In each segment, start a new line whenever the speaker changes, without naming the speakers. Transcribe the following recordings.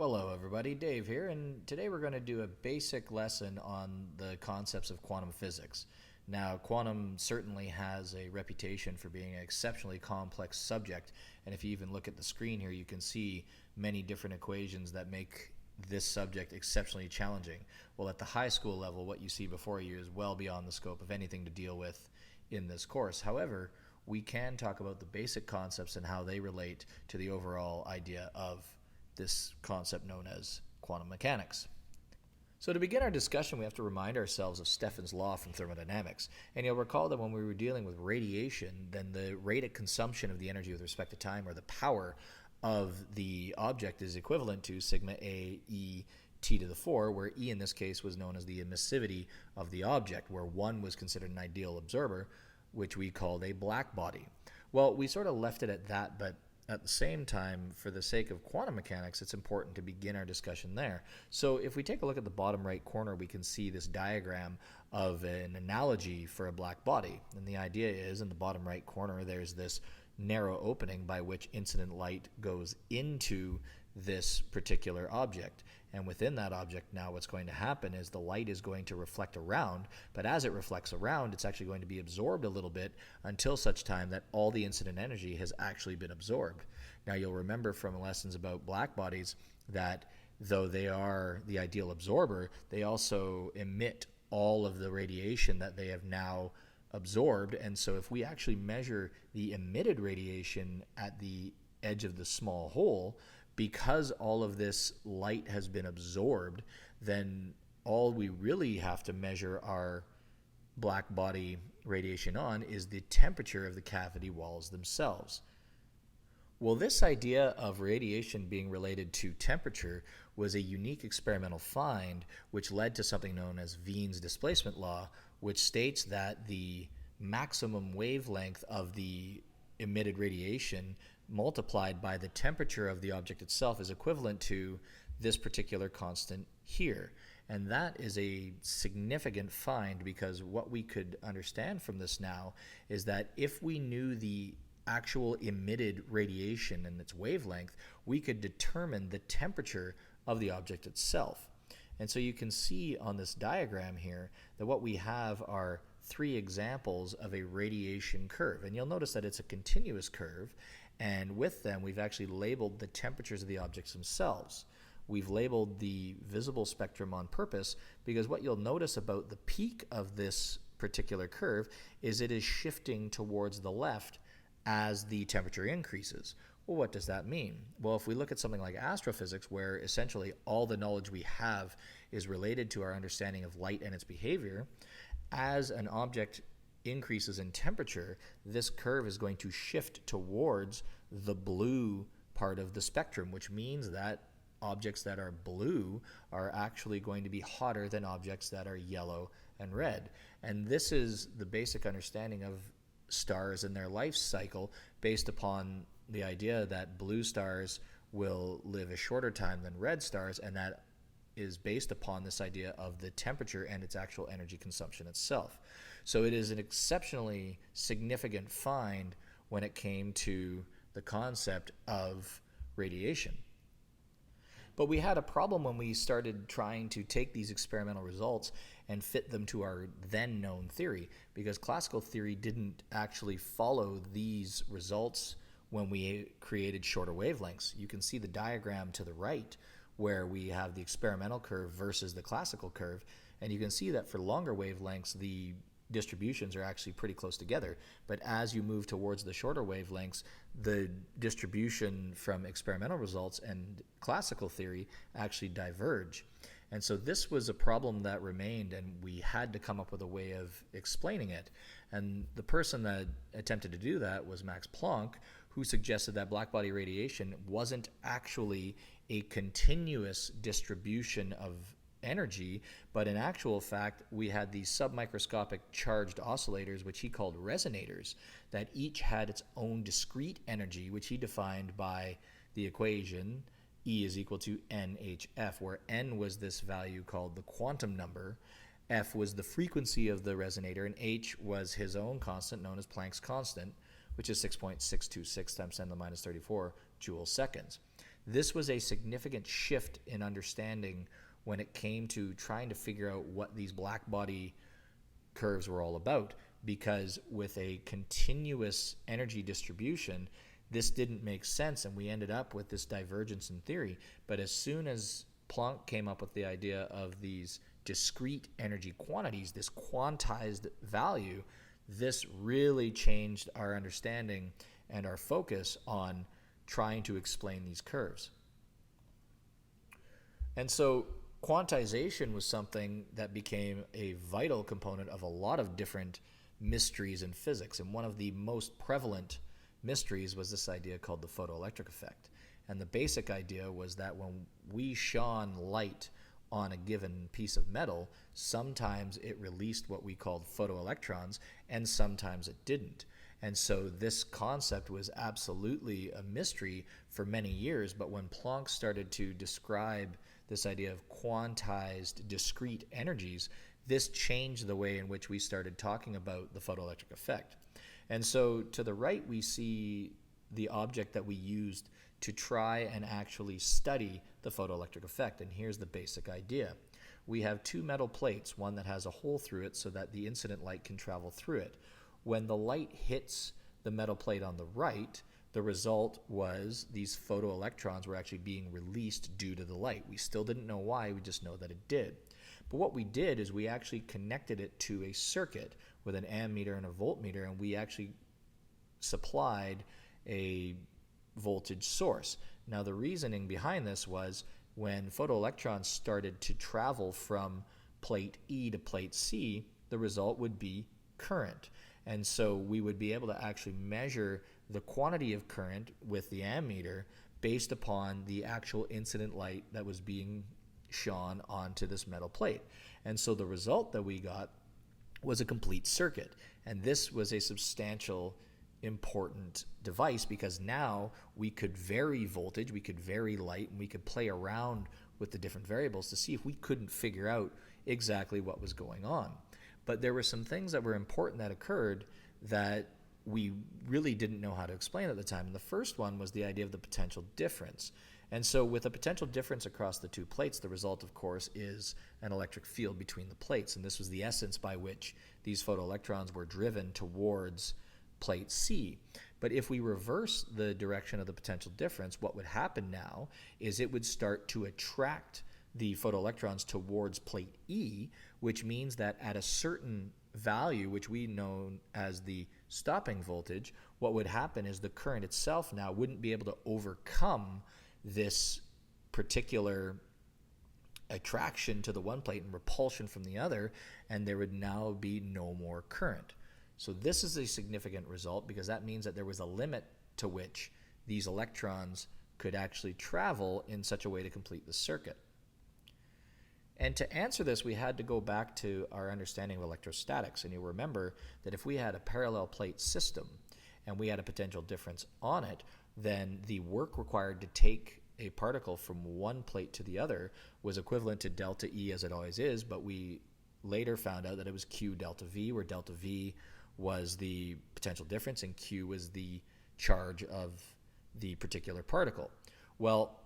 Hello everybody, Dave here, and today we're going to do a basic lesson on the concepts of quantum physics. Now, quantum certainly has a reputation for being an exceptionally complex subject, and if you even look at the screen here, you can see many different equations that make this subject exceptionally challenging. Well, at the high school level, what you see before you is well beyond the scope of anything to deal with in this course. However, we can talk about the basic concepts and how they relate to the overall idea of this concept known as quantum mechanics. So to begin our discussion, we have to remind ourselves of Stefan's law from thermodynamics. And you'll recall that when we were dealing with radiation, then the rate of consumption of the energy with respect to time, or the power of the object, is equivalent to sigma A E t to the 4, where E in this case was known as the emissivity of the object, where 1 was considered an ideal observer, which we called a black body. Well, we sort of left it at that, but at the same time, for the sake of quantum mechanics, it's important to begin our discussion there. So if we take a look at the bottom right corner, we can see this diagram of an analogy for a black body. And the idea is, in the bottom right corner, there's this narrow opening by which incident light goes into this particular object. And within that object now what's going to happen is the light is going to reflect around, but as it reflects around, it's actually going to be absorbed a little bit until such time that all the incident energy has actually been absorbed. Now you'll remember from lessons about black bodies that though they are the ideal absorber, they also emit all of the radiation that they have now absorbed. And so if we actually measure the emitted radiation at the edge of the small hole, because all of this light has been absorbed, then all we really have to measure our black body radiation on is the temperature of the cavity walls themselves. Well, this idea of radiation being related to temperature was a unique experimental find which led to something known as Wien's displacement law, which states that the maximum wavelength of the emitted radiation multiplied by the temperature of the object itself is equivalent to this particular constant here. And that is a significant find, because what we could understand from this now is that if we knew the actual emitted radiation and its wavelength, we could determine the temperature of the object itself. And so you can see on this diagram here that what we have are 3 examples of a radiation curve. And you'll notice that it's a continuous curve, and with them we've actually labeled the temperatures of the objects themselves. We've labeled the visible spectrum on purpose because what you'll notice about the peak of this particular curve is it is shifting towards the left as the temperature increases. Well, what does that mean? Well, if we look at something like astrophysics, where essentially all the knowledge we have is related to our understanding of light and its behavior, as an object increases in temperature, this curve is going to shift towards the blue part of the spectrum, which means that objects that are blue are actually going to be hotter than objects that are yellow and red. And this is the basic understanding of stars and their life cycle, based upon the idea that blue stars will live a shorter time than red stars, and that is based upon this idea of the temperature and its actual energy consumption itself. So it is an exceptionally significant find when it came to the concept of radiation. But we had a problem when we started trying to take these experimental results and fit them to our then known theory, because classical theory didn't actually follow these results when we created shorter wavelengths. You can see the diagram to the right where we have the experimental curve versus the classical curve, and you can see that for longer wavelengths the distributions are actually pretty close together, but as you move towards the shorter wavelengths, the distribution from experimental results and classical theory actually diverge. And so this was a problem that remained, and we had to come up with a way of explaining it. And the person that attempted to do that was Max Planck, who suggested that blackbody radiation wasn't actually a continuous distribution of energy, but in actual fact we had these submicroscopic charged oscillators, which he called resonators, that each had its own discrete energy, which he defined by the equation E is equal to NHF, where N was this value called the quantum number, F was the frequency of the resonator, and H was his own constant known as Planck's constant, which is 6.626 times 10 to the minus 34 joule seconds. This was a significant shift in understanding when it came to trying to figure out what these black body curves were all about, because with a continuous energy distribution, this didn't make sense, and we ended up with this divergence in theory. But as soon as Planck came up with the idea of these discrete energy quantities, this quantized value, this really changed our understanding and our focus on trying to explain these curves. And so quantization was something that became a vital component of a lot of different mysteries in physics. And one of the most prevalent mysteries was this idea called the photoelectric effect. And the basic idea was that when we shone light on a given piece of metal, sometimes it released what we called photoelectrons, and sometimes it didn't. And so this concept was absolutely a mystery for many years, but when Planck started to describe this idea of quantized discrete energies, this changed the way in which we started talking about the photoelectric effect. And so to the right, we see the object that we used to try and actually study the photoelectric effect. And here's the basic idea. We have two metal plates, one that has a hole through it so that the incident light can travel through it. When the light hits the metal plate on the right, the result was these photoelectrons were actually being released due to the light. We still didn't know why, we just know that it did. But what we did is we actually connected it to a circuit with an ammeter and a voltmeter, and we actually supplied a voltage source. Now the reasoning behind this was when photoelectrons started to travel from plate E to plate C, the result would be current. And so we would be able to actually measure the quantity of current with the ammeter based upon the actual incident light that was being shone onto this metal plate. And so the result that we got was a complete circuit. And this was a substantial, important device, because now we could vary voltage, we could vary light, and we could play around with the different variables to see if we couldn't figure out exactly what was going on. But there were some things that were important that occurred that we really didn't know how to explain at the time. And the first one was the idea of the potential difference. And so with a potential difference across the two plates, the result, of course, is an electric field between the plates. And this was the essence by which these photoelectrons were driven towards plate C. But if we reverse the direction of the potential difference, what would happen now is it would start to attract the photoelectrons towards plate E, which means that at a certain value, which we know as the stopping voltage, what would happen is the current itself now wouldn't be able to overcome this particular attraction to the one plate and repulsion from the other, and there would now be no more current. So this is a significant result, because that means that there was a limit to which these electrons could actually travel in such a way to complete the circuit. And to answer this, we had to go back to our understanding of electrostatics. And you'll remember that if we had a parallel plate system and we had a potential difference on it, then the work required to take a particle from one plate to the other was equivalent to delta E, as it always is, but we later found out that it was Q delta V, where delta V was the potential difference and Q was the charge of the particular particle. Well,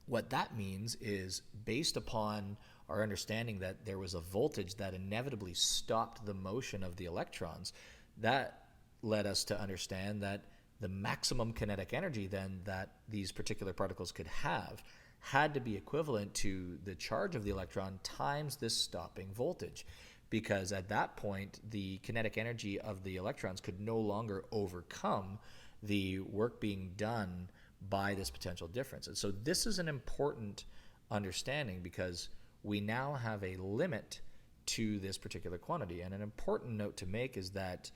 what that means is, based upon our understanding that there was a voltage that inevitably stopped the motion of the electrons, that led us to understand that the maximum kinetic energy then that these particular particles could have had to be equivalent to the charge of the electron times this stopping voltage, because at that point the kinetic energy of the electrons could no longer overcome the work being done by this potential difference. And so this is an important understanding, because we now have a limit to this particular quantity. And an important note to make is that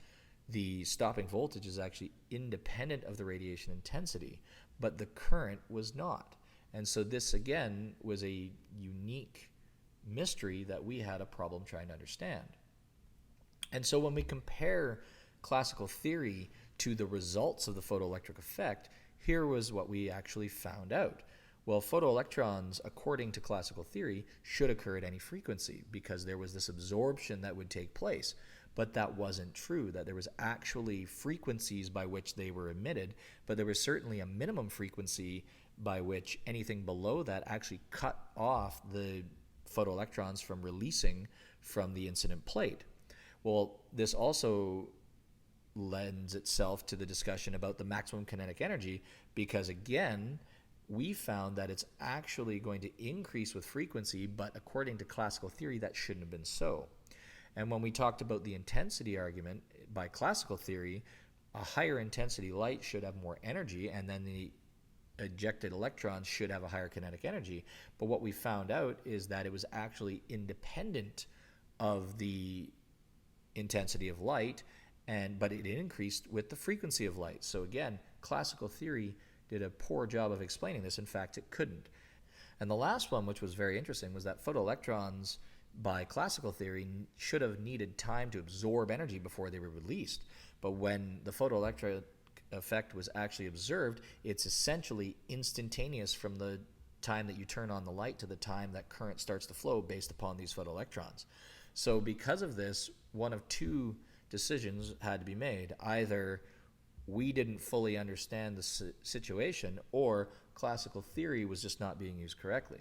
the stopping voltage is actually independent of the radiation intensity, but the current was not. And so this, again, was a unique mystery that we had a problem trying to understand. And so when we compare classical theory to the results of the photoelectric effect, here was what we actually found out. Well, photoelectrons, according to classical theory, should occur at any frequency, because there was this absorption that would take place. But that wasn't true, that there was actually frequencies by which they were emitted, but there was certainly a minimum frequency by which anything below that actually cut off the photoelectrons from releasing from the incident plate. Well, this also lends itself to the discussion about the maximum kinetic energy, because again, we found that it's actually going to increase with frequency, but according to classical theory, that shouldn't have been so. And when we talked about the intensity argument, by classical theory, a higher intensity light should have more energy, and then the ejected electrons should have a higher kinetic energy. But what we found out is that it was actually independent of the intensity of light, but it increased with the frequency of light. So again, classical theory did a poor job of explaining this. In fact, it couldn't. And the last one, which was very interesting, was that photoelectrons, by classical theory, should have needed time to absorb energy before they were released. But when the photoelectric effect was actually observed, it's essentially instantaneous from the time that you turn on the light to the time that current starts to flow based upon these photoelectrons. So because of this, one of two decisions had to be made. Either we didn't fully understand the situation, or classical theory was just not being used correctly.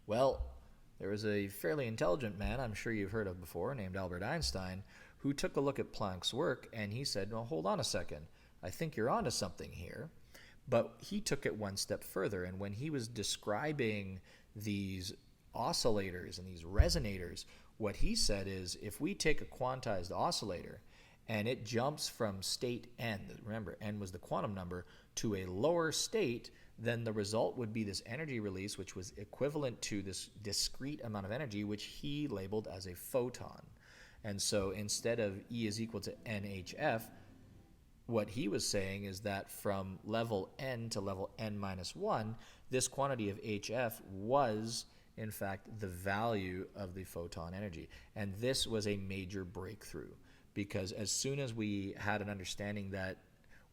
Well, there was a fairly intelligent man, I'm sure you've heard of before, named Albert Einstein, who took a look at Planck's work, and he said, well, hold on a second, I think you're onto something here. But he took it one step further, and when he was describing these oscillators and these resonators, what he said is, if we take a quantized oscillator and it jumps from state n, remember n was the quantum number, to a lower state, then the result would be this energy release, which was equivalent to this discrete amount of energy, which he labeled as a photon. And so instead of E is equal to NHF, what he was saying is that from level n to level n minus 1, this quantity of HF was, in fact, the value of the photon energy. And this was a major breakthrough, because as soon as we had an understanding that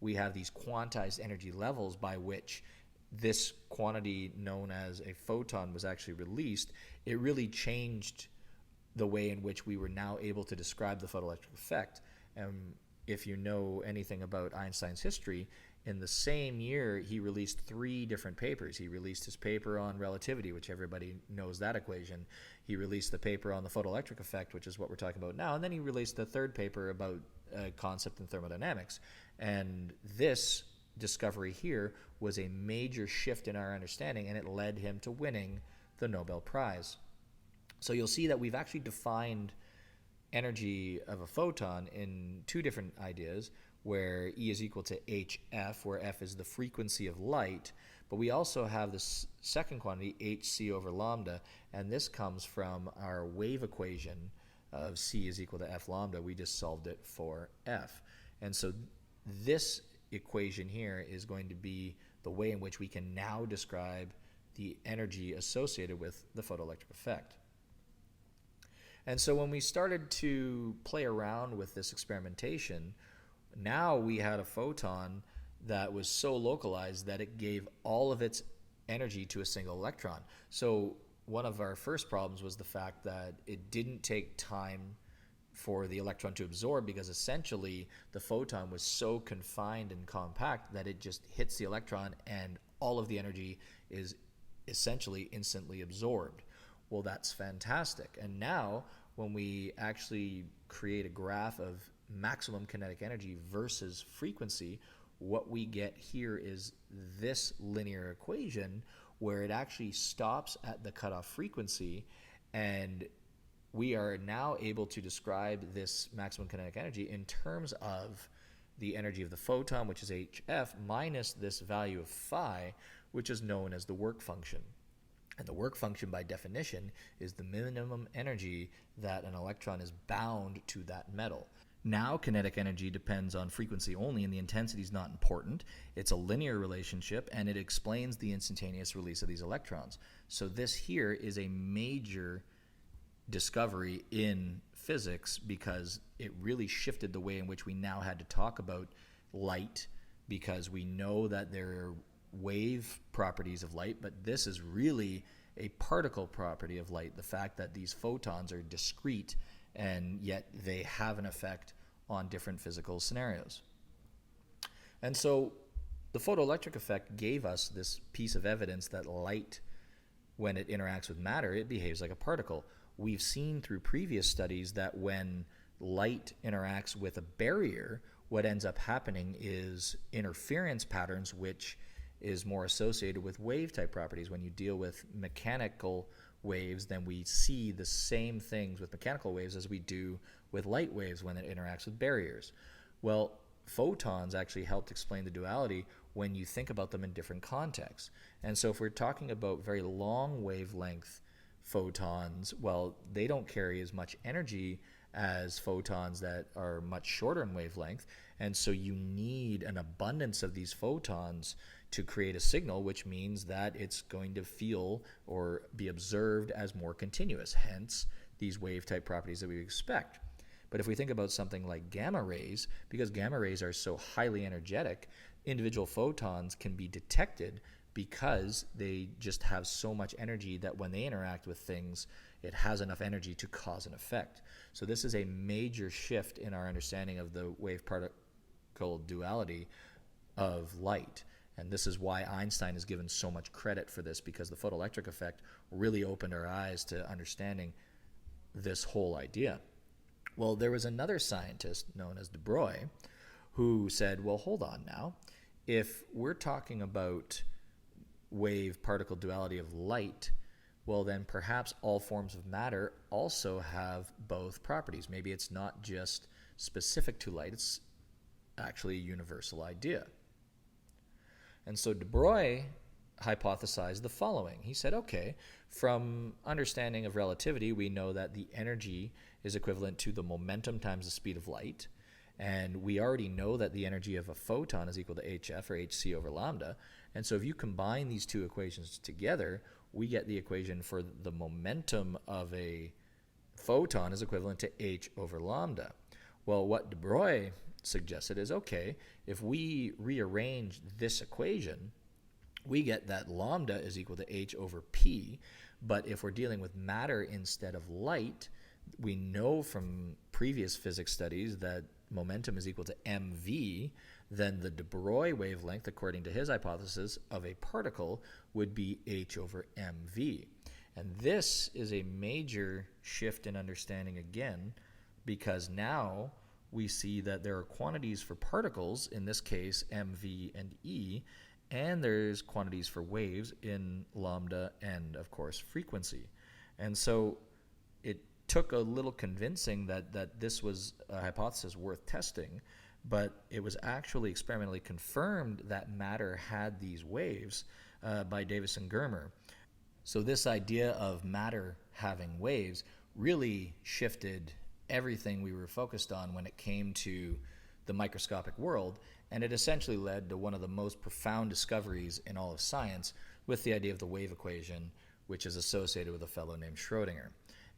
we have these quantized energy levels by which this quantity known as a photon was actually released, it really changed the way in which we were now able to describe the photoelectric effect. If you know anything about Einstein's history, in the same year he released 3 different papers. He released his paper on relativity, which everybody knows that equation. He released the paper on the photoelectric effect, which is what we're talking about now, and then he released the 3rd paper about a concept in thermodynamics. And this discovery here was a major shift in our understanding, and it led him to winning the Nobel Prize. So you'll see that we've actually defined energy of a photon in 2 different ideas, where E is equal to HF, where F is the frequency of light, but we also have this second quantity, hc over lambda, and this comes from our wave equation of C is equal to F lambda. We just solved it for F. And so this equation here is going to be the way in which we can now describe the energy associated with the photoelectric effect. And so when we started to play around with this experimentation, now we had a photon that was so localized that it gave all of its energy to a single electron. So one of our first problems was the fact that it didn't take time for the electron to absorb, because essentially the photon was so confined and compact that it just hits the electron and all of the energy is essentially instantly absorbed. Well, that's fantastic. And now when we actually create a graph of maximum kinetic energy versus frequency, what we get here is this linear equation where it actually stops at the cutoff frequency, and we are now able to describe this maximum kinetic energy in terms of the energy of the photon, which is HF, minus this value of phi, which is known as the work function. And the work function, by definition, is the minimum energy that an electron is bound to that metal. Now kinetic energy depends on frequency only, and the intensity is not important. It's a linear relationship, and it explains the instantaneous release of these electrons. So this here is a major discovery in physics, because it really shifted the way in which we now had to talk about light, because we know that there are wave properties of light, but this is really a particle property of light, the fact that these photons are discrete and yet they have an effect on different physical scenarios. And so The photoelectric effect gave us this piece of evidence that light, when it interacts with matter, it behaves like a particle. We've seen through previous studies that when light interacts with a barrier, what ends up happening is interference patterns, which is more associated with wave-type properties. When you deal with mechanical waves, then we see the same things with mechanical waves as we do with light waves when it interacts with barriers. Well, photons actually helped explain the duality when you think about them in different contexts. And so if we're talking about very long wavelength photons, well, they don't carry as much energy as photons that are much shorter in wavelength. And so you need an abundance of these photons to create a signal, which means that it's going to feel or be observed as more continuous, hence these wave-type properties that we expect. But if we think about something like gamma rays, because gamma rays are so highly energetic, individual photons can be detected because they just have so much energy that when they interact with things, it has enough energy to cause an effect. So this is a major shift in our understanding of the wave-particle duality of light. And this is why Einstein is given so much credit for this, because the photoelectric effect really opened our eyes to understanding this whole idea. Well, there was another scientist known as de Broglie who said, well, hold on now. If we're talking about wave-particle duality of light, well, then perhaps all forms of matter also have both properties. Maybe it's not just specific to light, it's actually a universal idea. And so de Broglie hypothesized the following. He said, okay, from understanding of relativity, we know that the energy is equivalent to the momentum times the speed of light. And we already know that the energy of a photon is equal to hf, or hc over lambda. And so if you combine these two equations together, we get the equation for the momentum of a photon is equivalent to h over lambda. Well, what de Broglie suggested is, okay, if we rearrange this equation, we get that lambda is equal to h over p. But if we're dealing with matter instead of light, we know from previous physics studies that momentum is equal to mv. Then the de Broglie wavelength, according to his hypothesis, of a particle would be h over mv. And this is a major shift in understanding again, because now we see that there are quantities for particles, in this case mv and e, and there's quantities for waves in lambda and, of course, frequency. And so it took a little convincing that this was a hypothesis worth testing, but it was actually experimentally confirmed that matter had these waves by Davis and Germer. So this idea of matter having waves really shifted everything we were focused on when it came to the microscopic world, and it essentially led to one of the most profound discoveries in all of science with the idea of the wave equation, which is associated with a fellow named Schrödinger.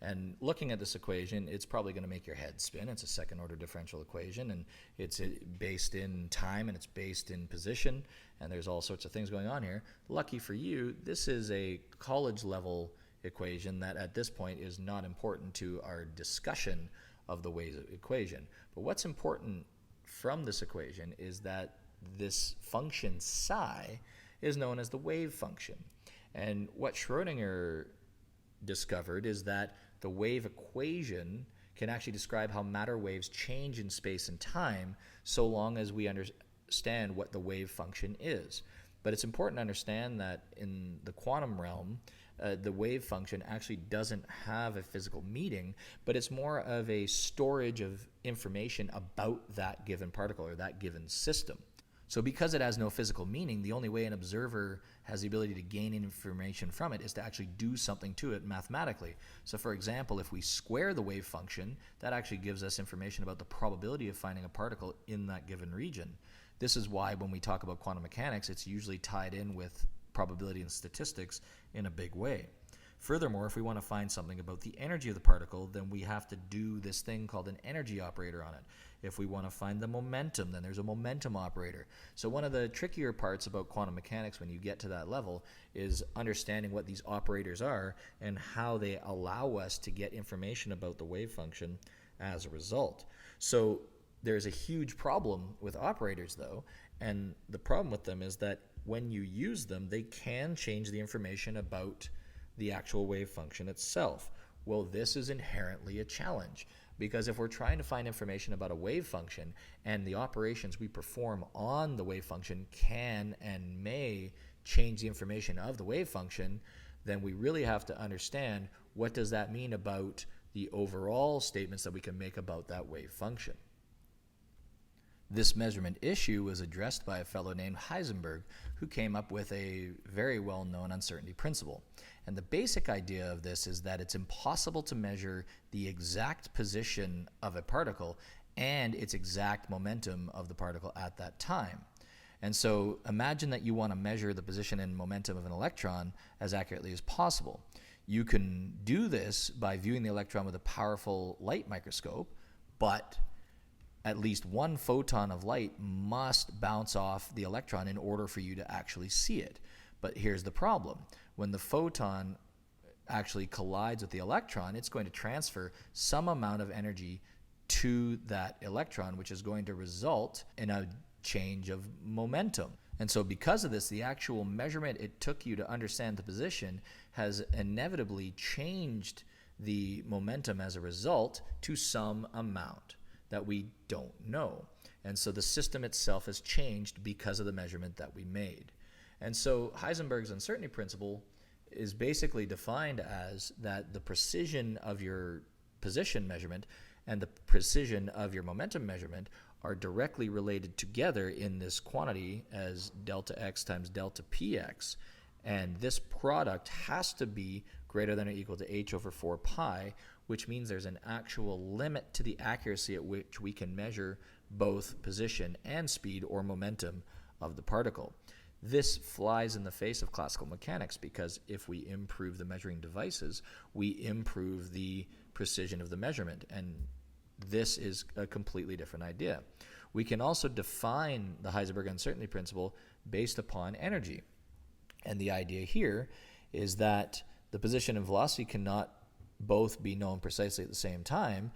And looking at this equation, it's probably going to make your head spin. It's a second-order differential equation, and it's based in time, and it's based in position, and there's all sorts of things going on here. Lucky for you, this is a college-level equation that at this point is not important to our discussion of the wave equation. But what's important from this equation is that this function psi is known as the wave function. And what Schrödinger discovered is that the wave equation can actually describe how matter waves change in space and time, so long as we understand what the wave function is. But it's important to understand that in the quantum realm, the wave function actually doesn't have a physical meaning, but it's more of a storage of information about that given particle or that given system. So because it has no physical meaning, the only way an observer has the ability to gain information from it is to actually do something to it mathematically. So for example, if we square the wave function, that actually gives us information about the probability of finding a particle in that given region. This is why when we talk about quantum mechanics, it's usually tied in with probability and statistics in a big way. Furthermore, if we want to find something about the energy of the particle, then we have to do this thing called an energy operator on it. If we want to find the momentum, then there's a momentum operator. So one of the trickier parts about quantum mechanics when you get to that level is understanding what these operators are and how they allow us to get information about the wave function as a result. So there's a huge problem with operators, though, And the problem with them is that when you use them, they can change the information about the actual wave function itself. Well, this is inherently a challenge, because if we're trying to find information about a wave function and the operations we perform on the wave function can and may change the information of the wave function, then we really have to understand what does that mean about the overall statements that we can make about that wave function. This measurement issue was addressed by a fellow named Heisenberg, who came up with a very well-known uncertainty principle. And the basic idea of this is that it's impossible to measure the exact position of a particle and its exact momentum of the particle at that time. And so imagine that you want to measure the position and momentum of an electron as accurately as possible. You can do this by viewing the electron with a powerful light microscope, but at least one photon of light must bounce off the electron in order for you to actually see it. But here's the problem. When the photon actually collides with the electron, it's going to transfer some amount of energy to that electron, which is going to result in a change of momentum. And so because of this, the actual measurement it took you to understand the position has inevitably changed the momentum as a result to some amount that we don't know. And so the system itself has changed because of the measurement that we made. And so Heisenberg's uncertainty principle is basically defined as that the precision of your position measurement and the precision of your momentum measurement are directly related together in this quantity as delta x times delta px. And this product has to be greater than or equal to h over 4 pi, which means there's an actual limit to the accuracy at which we can measure both position and speed or momentum of the particle. This flies in the face of classical mechanics, because if we improve the measuring devices, we improve the precision of the measurement, and this is a completely different idea. We can also define the Heisenberg uncertainty principle based upon energy. And the idea here is that the position and velocity cannot both be known precisely at the same time,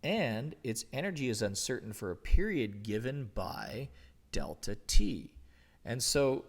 and its energy is uncertain for a period given by delta t. And so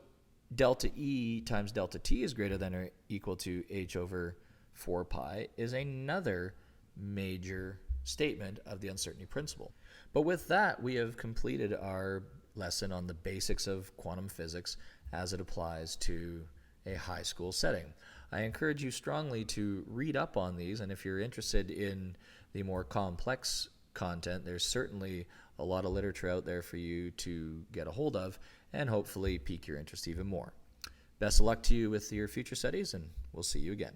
delta E times delta t is greater than or equal to h over 4 pi is another major statement of the uncertainty principle. But with that, we have completed our lesson on the basics of quantum physics as it applies to a high school setting. I encourage you strongly to read up on these, and if you're interested in the more complex content, there's certainly a lot of literature out there for you to get a hold of and hopefully pique your interest even more. Best of luck to you with your future studies, and we'll see you again.